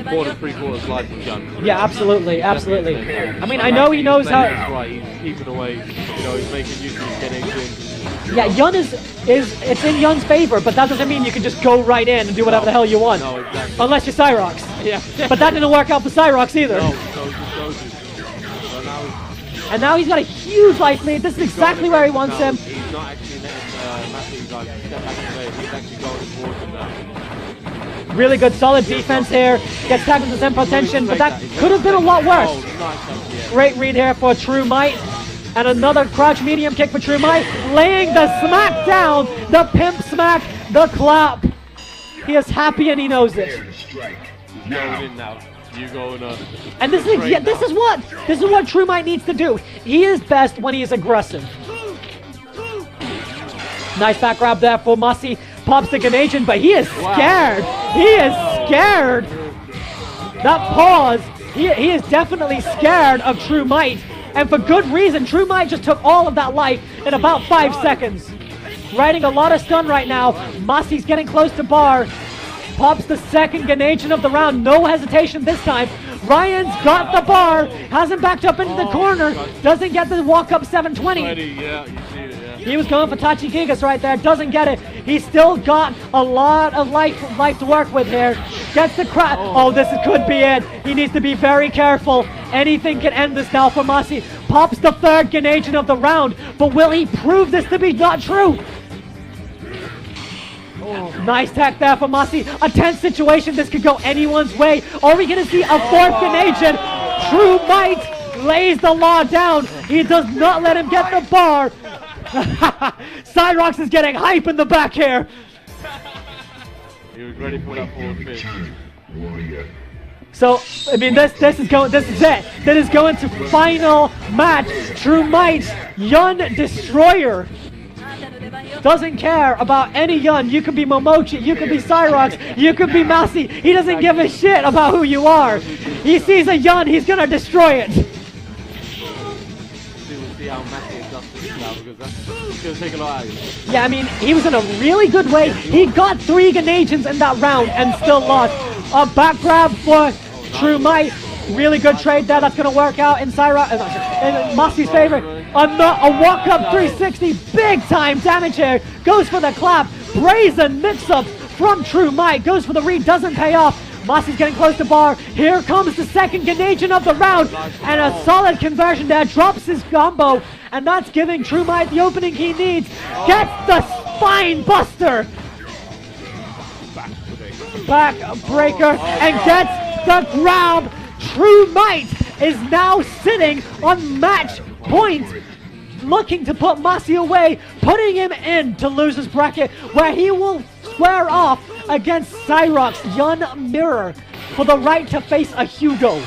more than 3/4 life of Yun. Yeah, absolutely, absolutely. I mean, I know he knows how. Right, he's keeping away. You know, he's making use of his Ganations. Yeah, Yun it's in Yun's favor, but that doesn't mean you can just go right in and do whatever the hell you want. No, exactly. Unless you're Cyrox. Yeah. But that didn't work out for Cyrox either. No, And now he's got a huge life lead. This is exactly where he wants him. He's not actually letting Massi step back in the way. He's actually going towards him now. Really good, solid defense here. Gets tagged with the Zen Potention, but that could have been a lot worse. Oh, nice, yeah. Great read here for True Might. And another crouch medium kick for True Might. Laying the smack down. The pimp smack. The clap. He is happy and he knows it. Going in now. You go and this is what True Might needs to do. He is best when he is aggressive. Nice back grab there for Massi. Pops the Ganation, but he is scared. He is scared. That pause. He is definitely scared of True Might. And for good reason. True Might just took all of that life in about 5 seconds. Riding a lot of stun right now. Massi's getting close to bar. Pops the second Ganation of the round. No hesitation this time. Ryan's got the bar. Hasn't backed up into the corner. Doesn't get the walk up 720. Yeah, you see it, yeah. He was going for Tachi Gigas right there. Doesn't get it. He's still got a lot of life to work with here. Gets the crap. Oh, this could be it. He needs to be very careful. Anything can end this now for Massi. Pops the third Ganation of the round. But will he prove this to be not true? Oh, nice tech there for Massi. A tense situation. This could go anyone's way. Are we going to see a fourth Ganation? True Might lays the law down. He does not let him get the bar. Cyrox is getting hype in the back here. He was ready for that forward pitch. So, I mean, this is it. That is going to final match. True Might, Yun Destroyer. Doesn't care about any Yun. You could be Momochi, you could be Cyrox, you could be Massi. He doesn't give a shit about who you are. He sees a Yun, he's gonna destroy it. We'll see how Massi adjusts this now because that's gonna take a lot out of you. Yeah, I mean, he was in a really good way. He got 3 Ganations in that round and still lost. A back grab for True Might. Really good trade there. That's going to work out in Massi's favor. A walk-up 360. Big-time damage here. Goes for the clap. Brazen mix-up from True Might. Goes for the read. Doesn't pay off. Massi's getting close to bar. Here comes the second Ganation of the round. And a solid conversion there. Drops his combo. And that's giving True Might the opening he needs. Gets the spine buster. Back breaker. And gets the grab. True Might is now sitting on match point, looking to put Massi away, putting him in to losers bracket, where he will square off against Cyrox Yun Mirror for the right to face a Hugo.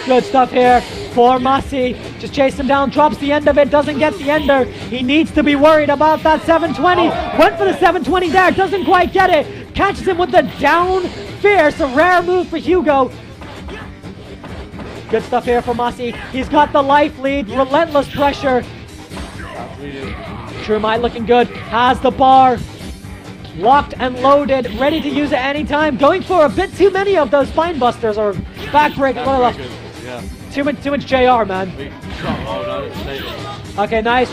Good stuff here for Massi. Just chase him down, drops the end of it, doesn't get the ender. He needs to be worried about that 720. Went for the 720 there, doesn't quite get it. Catches him with the down fierce, a rare move for Hugo. Good stuff here for Massi. He's got the life lead, relentless pressure. True Might looking good, has the bar. Locked and loaded, ready to use it anytime. Going for a bit too many of those spine busters or backbreakers. Yeah. Too much JR, man. Okay, nice.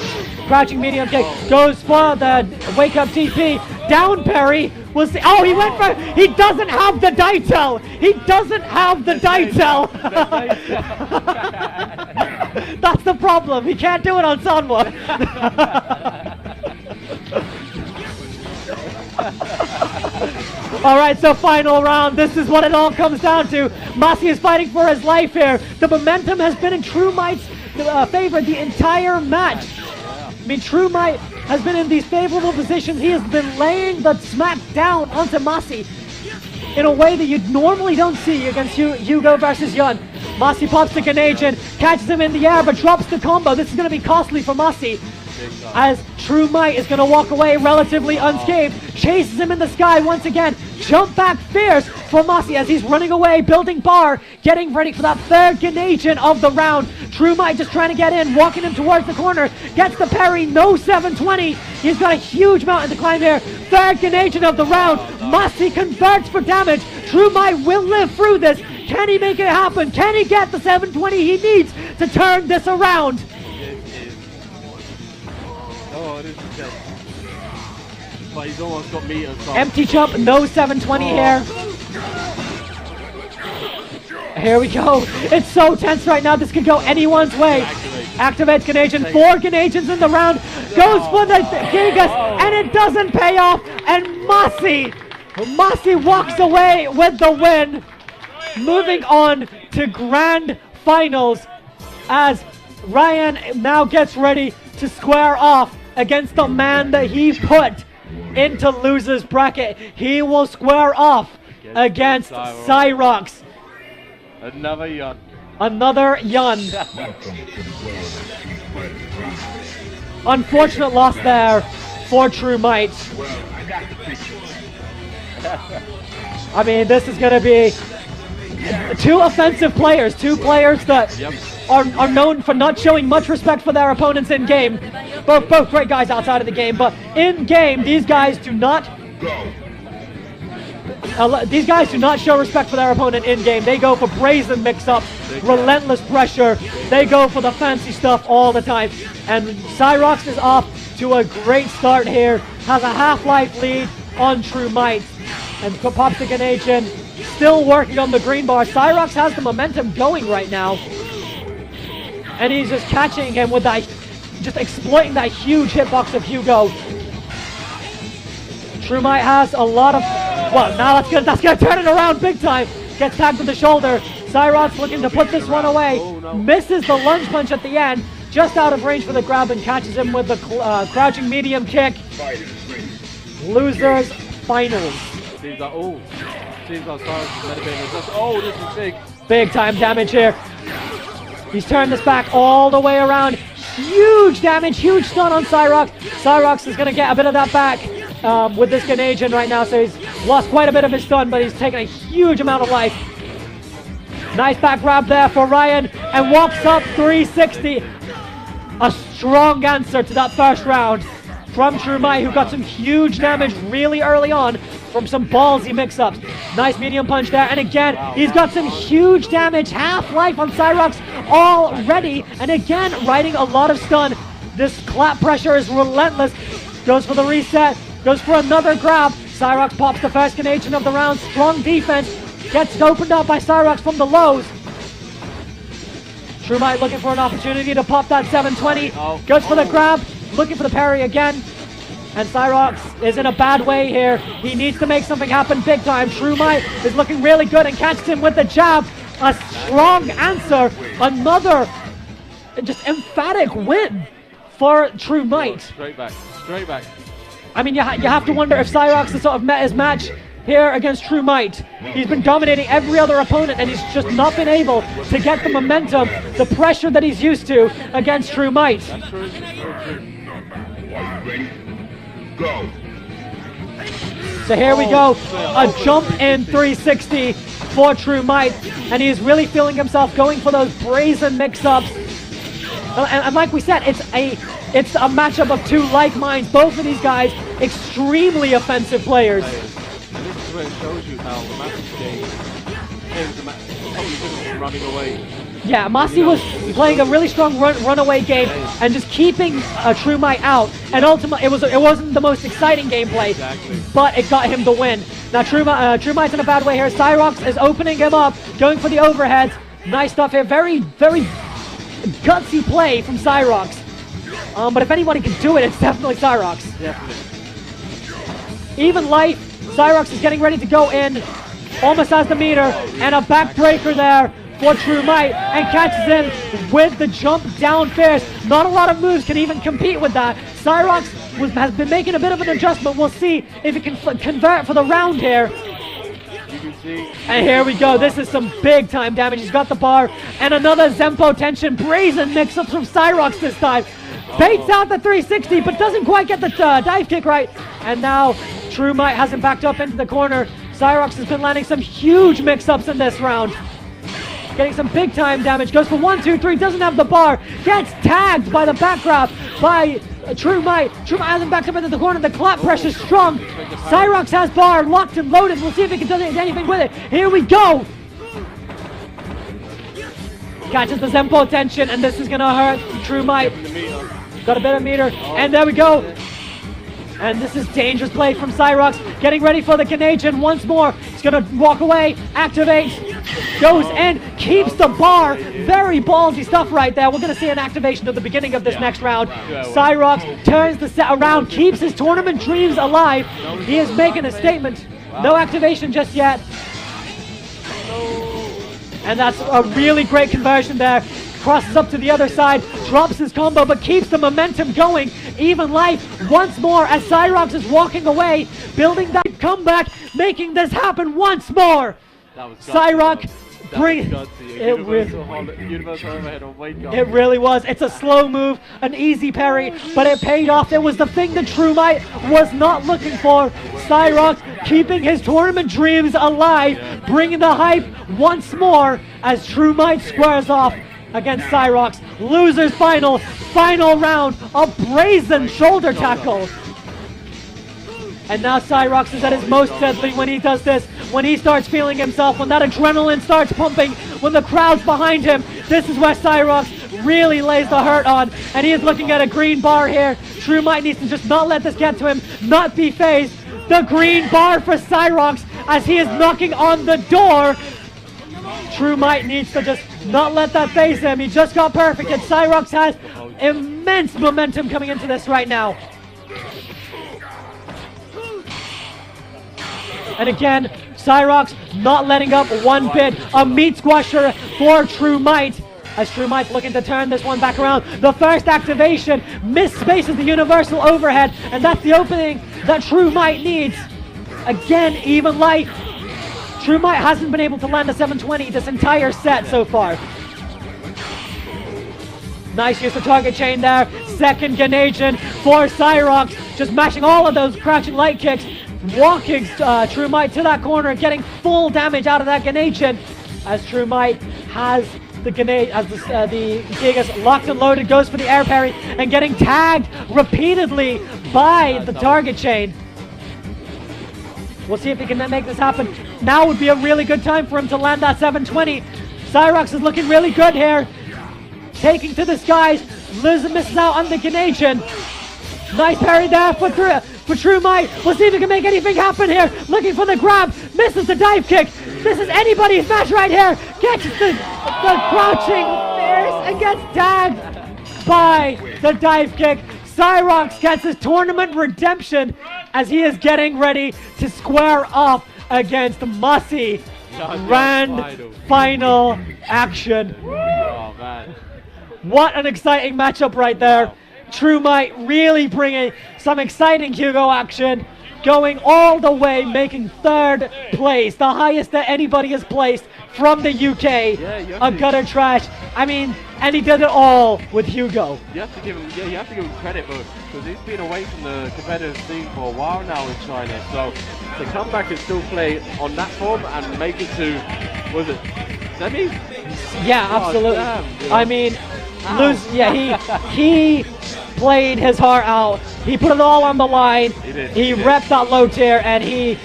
Crouching medium kick. Goes for the wake up TP. Down parry. We'll see. Oh, he went for. He doesn't have the Daitel. He doesn't have the Daitel. That's the problem. He can't do it on Sanwa. Alright, so final round. This is what it all comes down to. Massi is fighting for his life here. The momentum has been in True Might's favor the entire match. I mean, True Might has been in these favorable positions. He has been laying the smack down onto Massi in a way that you normally don't see against Hugo versus Yun. Massi pops the Canadian, catches him in the air, but drops the combo. This is going to be costly for Massi, as True Might is going to walk away relatively unscathed. Chases him in the sky once again. Jump back fierce for Massi as he's running away, building bar, getting ready for that third Canadian of the round. True Might just trying to get in, walking him towards the corner. Gets the parry, no 720. He's got a huge mountain to climb here. Third Canadian of the round. Massi converts for damage. True Might will live through this. Can he make it happen? Can he get the 720 he needs to turn this around? Oh, this is good. But he's almost got meters on. Empty jump, no 720 here. Here we go. It's so tense right now. This could go anyone's way. Activates Canadian. 4 Canadians in the round. Goes for the Gigas, and it doesn't pay off. And Massi walks away with the win. Moving on to grand finals as Ryan now gets ready to square off against the man that he put into loser's bracket. He will square off against Cyrox. Another Yun. Another Yun. Unfortunate loss there for True Might. I mean, this is going to be 2 offensive players, 2 players that are known for not showing much respect for their opponents in game. Both great guys outside of the game, but in game, these guys do not show respect for their opponent in game. They go for brazen mix-ups, relentless pressure. They go for the fancy stuff all the time. And Cyrox is off to a great start here. Has a half-life lead on True Might. And pops the Canadian. Still working on the green bar. Cyrox has the momentum going right now. And he's just catching him with that, just exploiting that huge hitbox of Hugo. True Might has a lot of, well, now that's gonna turn it around big time. Gets tagged with the shoulder. Cyrox looking to put this one away. Misses the lunge punch at the end. Just out of range for the grab and catches him with the crouching medium kick. Losers finals. Seems like, Cyrox is a bit of a, oh, this is big. Big time damage here. He's turned this back all the way around. Huge damage, huge stun on Cyrox. Cyrox is going to get a bit of that back with this Canadian right now, so he's lost quite a bit of his stun, but he's taken a huge amount of life. Nice back grab there for Ryan, and walks up 360. A strong answer to that first round from True Might, who got some huge damage really early on from some ballsy mix-ups. Nice medium punch there, and again, he's got some huge damage, half-life on Cyrox already, and again, riding a lot of stun. This clap pressure is relentless. Goes for the reset, goes for another grab. Cyrox pops the first Canadian of the round. Strong defense, gets opened up by Cyrox from the lows. True Might looking for an opportunity to pop that 720. Goes for the grab, looking for the parry again. And Cyrox is in a bad way here. He needs to make something happen big time. True Might is looking really good and catches him with the jab. A strong answer. Another just emphatic win for True Might. Straight back, straight back. I mean, you have to wonder if Cyrox has sort of met his match here against True Might. He's been dominating every other opponent, and he's just not been able to get the momentum, the pressure that he's used to against True Might. That's true. Are you ready? Go. So here we go, a jump in 360 for True Might, and he's really feeling himself going for those brazen mix-ups. And like we said, it's a matchup of 2 like minds. Both of these guys, extremely offensive players. And this is where it shows you how the Massi game is probably running away Yeah, Massi was playing a really strong runaway game and just keeping True Might out. And ultimately, it wasn't the most exciting gameplay, but it got him the win. Now True Might's in a bad way here. Cyrox is opening him up, going for the overheads. Nice stuff here. Very, very gutsy play from Cyrox. But if anybody can do it, it's definitely Cyrox. Definitely. Even life, Cyrox is getting ready to go in. Almost has the meter, and a backbreaker there for True Might, and catches in with the jump down fierce. Not a lot of moves can even compete with that. Cyrox has been making a bit of an adjustment. We'll see if he can convert for the round here. You can see. And here we go. This is some big time damage. He's got the bar, and another Zempo tension. Brazen mix-ups from Cyrox this time. Baits out the 360, but doesn't quite get the dive kick right. And now True Might has him backed up into the corner. Cyrox has been landing some huge mix-ups in this round. Getting some big time damage. Goes for 1, 2, 3. Doesn't have the bar. Gets tagged by the back grab by True Might. True Might has him backed up into the corner. The clap pressure is strong. Cyrox has bar locked and loaded. We'll see if he can do anything with it. Here we go. Catches the Zempo tension, and this is going to hurt True Might. Got a bit of meter. And there we go. And this is dangerous play from Cyrox. Getting ready for the Canadian once more. He's going to walk away, activate, goes in, keeps the bar. Very ballsy stuff right there. We're going to see an activation at the beginning of this next round. Cyrox turns the set around, keeps his tournament dreams alive. He is making a statement. No activation just yet. And that's a really great conversion there. Crosses up to the other side, drops his combo, but keeps the momentum going. Even life once more as Cyrox is walking away, building that comeback, making this happen once more. Cyrox bring it. It really was. It's a slow move, an easy parry, but it paid off. It was the thing that True Might was not looking for. Cyrox keeping his tournament dreams alive, bringing the hype once more as True Might squares off against Cyrox. Losers final round, a brazen shoulder tackle. And now Cyrox is at his most deadly when he does this, when he starts feeling himself, when that adrenaline starts pumping, when the crowd's behind him. This is where Cyrox really lays the hurt on, and he is looking at a green bar here. True Might needs to just not let this get to him, not be phased. The green bar for Cyrox as he is knocking on the door. True Might needs to just not let that phase him. He just got perfect, and Cyrox has immense momentum coming into this right now. And again, Cyrox not letting up one bit. A meat squasher for True Might. As True Might's looking to turn this one back around. The first activation misspaces the universal overhead, and that's the opening that True Might needs. Again, even life. True Might hasn't been able to land a 720 this entire set so far. Nice use of target chain there. Second Canadian for Cyrox. Just mashing all of those crouching light kicks. Walking True Might to that corner, getting full damage out of that Canadian. As True Might has the Gigas locked and loaded, goes for the air parry, and getting tagged repeatedly by the target chain. We'll see if he can make this happen. Now would be a really good time for him to land that 720. Cyrox is looking really good here. Taking to the skies. Misses out on the Canadian. Nice parry there for True Might. We'll see if he can make anything happen here. Looking for the grab. Misses the dive kick. This is anybody's match right here. Catches the crouching fierce and gets tagged by the dive kick. Cyrox gets his tournament redemption as he is getting ready to square off against Massi. Grand final action. Oh, man. What an exciting matchup right there. True Might really bringing some exciting Hugo action. Going all the way, making third place. The highest that anybody has placed from the UK. A gutter trash. I mean, and he did it all with Hugo. You have to give him credit, because he's been away from the competitive scene for a while now in China. So to come back and still play on that form and make it to, was it semis? Yeah, absolutely. Oh, damn, I mean, he played his heart out. He put it all on the line. He repped that low tier, and he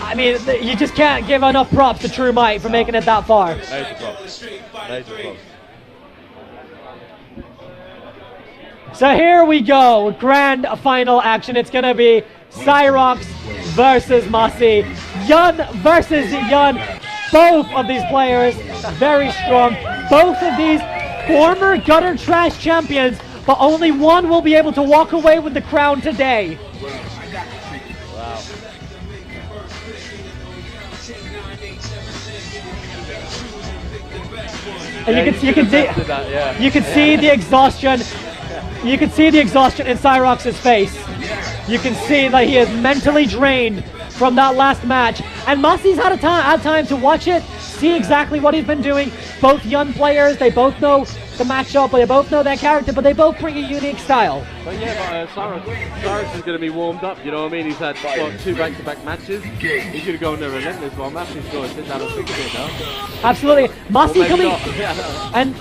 I mean, you just can't give enough props to True Might for making it that far. Major props. Major props. So here we go, grand final action. It's gonna be Cyrox versus Massi, Yun versus Yun. Both of these players very strong. Both of these former gutter trash champions, but only one will be able to walk away with the crown today. Wow. And you can see the exhaustion. You can see the exhaustion in Cyrox's face. You can see that he is mentally drained from that last match. And Massi's had time to watch it, see exactly what he's been doing. Both young players, they both know the matchup, they both know their character, but they both bring a unique style. But yeah, Cyrox is going to be warmed up, you know what I mean? He's had what, 2 back-to-back matches. He's going to go in there relentless, while Massi's going to sit down and think a bit now. Absolutely. Massi coming, and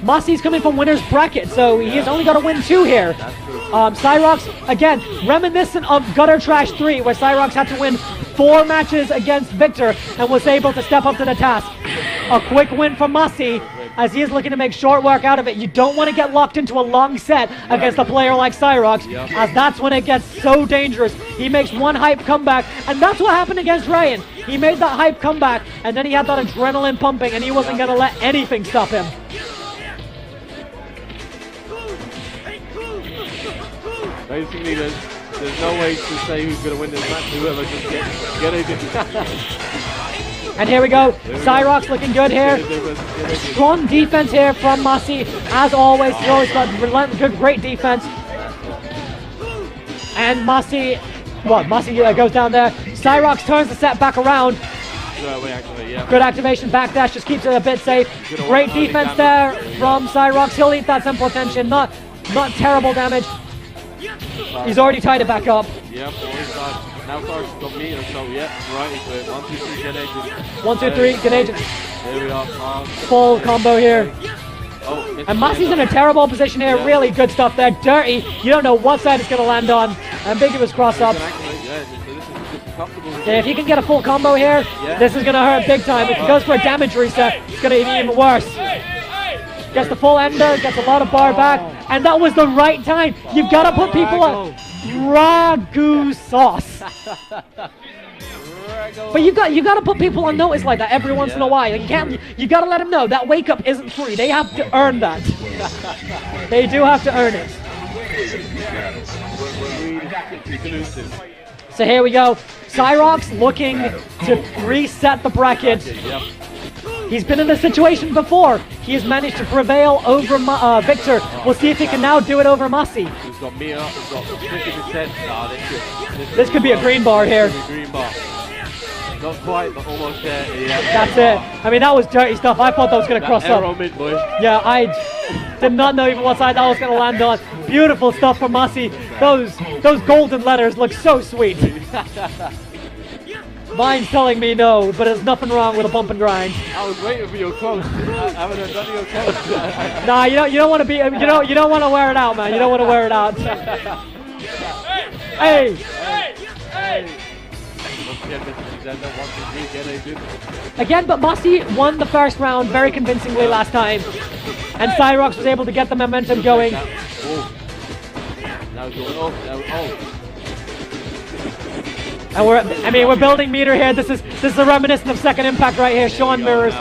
Massi's coming from winner's bracket, so he has only got to win 2 here. That's true. Cyrox, again, reminiscent of Gutter Trash 3, where Cyrox had to win 4 matches against Victor and was able to step up to the task. A quick win for Massi, as he is looking to make short work out of it. You don't want to get locked into a long set against a player like Cyrox, as that's when it gets so dangerous. He makes one hype comeback, and that's what happened against Ryan. He made that hype comeback, and then he had that adrenaline pumping, and he wasn't going to let anything stop him. Basically, there's no way to say who's going to win this match. Whoever just get it. And here we go. Cyrox looking good here. Strong defense here from Massi. As always, he always got good, great defense. And Massi goes down there. Cyrox turns the set back around. Good activation, backdash, just keeps it a bit safe. Great defense there from Cyrox. He'll eat that simple attention. Not terrible damage. He's already tied it back up. Yep, now Cyrox got meter, so yep, right into it. 1, 2, 3, get agent. 1, 2, 3, get agent. There we are. Full combo here. Oh, and Massi's in a terrible position here. Really good stuff there. Dirty. You don't know what side it's going to land on. Ambiguous cross-up. Yeah, if he can get a full combo here, this is going to hurt big time. If he goes for a damage reset, it's going to be even worse. Gets the full ender, gets a lot of bar back, and that was the right time. You've got to put people on ragu sauce. But you got to put people on notice like that every once in a while. You got to let them know that wake up isn't free. They have to earn that. They do have to earn it. So here we go. Cyrox looking to reset the bracket. He's been in this situation before. He has managed to prevail over Victor. We'll see if he can now do it over Massi. He's got meter, he's got 50%. This could be a green bar here. Not quite, but almost there. Yeah. That's it. I mean, that was dirty stuff. I thought that was going to cross up. Mid, boy. Yeah, I did not know even what side that was going to land on. Beautiful stuff from Massi. Those golden letters look so sweet. Mine's telling me no, but there's nothing wrong with a bump and grind. I was waiting for your quote. I haven't done your quote. Nah, you don't want to be. You don't want to wear it out, man. You don't want to wear it out. Hey. Again, but Massi won the first round very convincingly last time, and Cyrox was able to get the momentum going. And we're building meter here. This is a reminiscent of Second Impact right here, showing mirrors.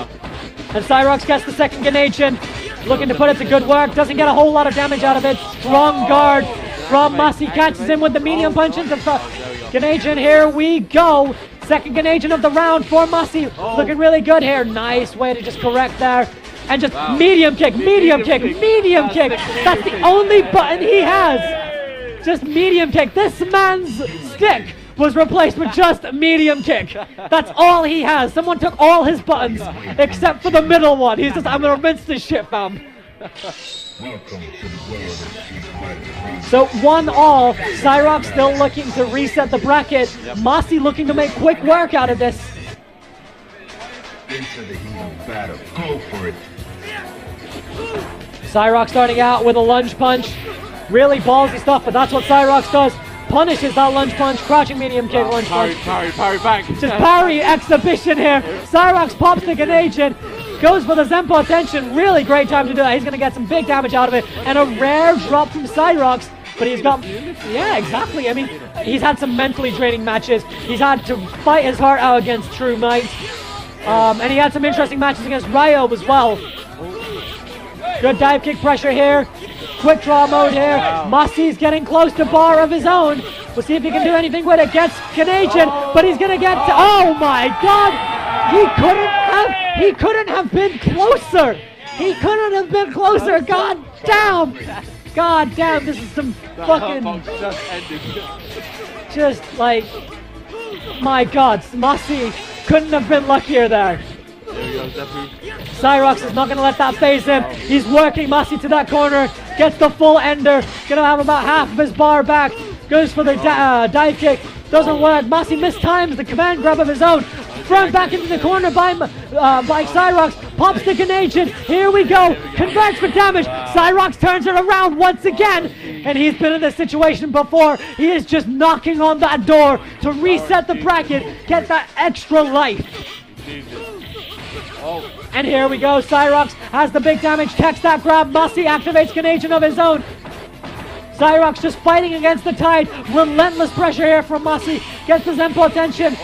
And Cyrox gets the second Ganation, looking to put it to good work. Doesn't get a whole lot of damage out of it. Strong guard from Massi, catches him with the medium punches of Ganation. Here we go. Second Ganation of the round for Massi. Looking really good here. Nice way to just correct there. And just medium kick, medium kick, medium kick. That's the only button he has. Just medium kick. This man's stick was replaced with just medium kick. That's all he has. Someone took all his buttons except for the middle one. He's just, I'm gonna rinse this shit, fam. So 1-all. Cyrox still looking to reset the bracket. Massi looking to make quick work out of this. Into the heat of battle. Go for it. Cyrox starting out with a lunge punch. Really ballsy stuff, but that's what Cyrox does. punishes that lunge punch, crouching medium kick, lunge punch. Parry back. Just parry exhibition here. Cyrox pops the Canadian, goes for the Zempo attention. Really great time to do that. He's going to get some big damage out of it. And a rare drop from Cyrox. But he's got, yeah, exactly. I mean, he's had some mentally draining matches. He's had to fight his heart out against True Might. And he had some interesting matches against Ryo as well. Good dive kick pressure here. Quick draw mode here. Massi's getting close to bar of his own. We'll see if he can do anything with it. Gets Canadian, but he's gonna get to, oh my god! He couldn't have been closer! He couldn't have been closer, god damn! God damn, this is some fucking, just like, my god, Massi couldn't have been luckier there. Cyrox is not going to let that phase him. He's working Massi to that corner, gets the full ender, going to have about half of his bar back, goes for the dive kick, doesn't work. Massi mistimes the command grab of his own, thrown back into the corner by Cyrox, pops the Canadian, here we go, converts for damage, Cyrox turns it around once again, and he's been in this situation before. He is just knocking on that door to reset the bracket, get that extra life. And here we go, Cyrox has the big damage, techs that grab, Massi activates Canadian of his own. Cyrox just fighting against the tide, relentless pressure here from Massi, gets the Zempo attention.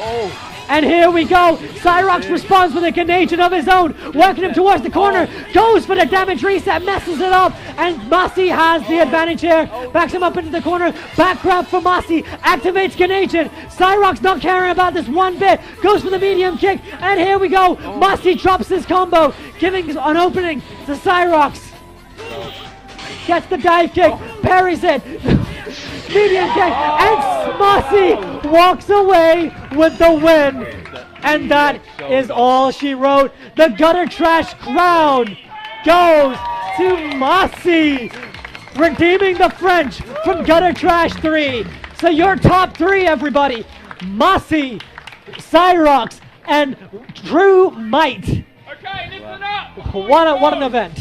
And here we go, Cyrox responds with a Canadian of his own, working him towards the corner, goes for the damage reset, messes it up, and Massi has the advantage here, backs him up into the corner, back grab for Massi, activates Canadian, Cyrox not caring about this one bit, goes for the medium kick, and here we go, Massi drops his combo, giving an opening to Cyrox. Gets the dive kick, parries it, medium kick, and Massi walks away with the win. And that is all she wrote. The Gutter Trash crown goes to Massi, redeeming the French from Gutter Trash 3. So your top three, everybody, Massi, Cyrox, and True Might. Okay, listen up. What an event.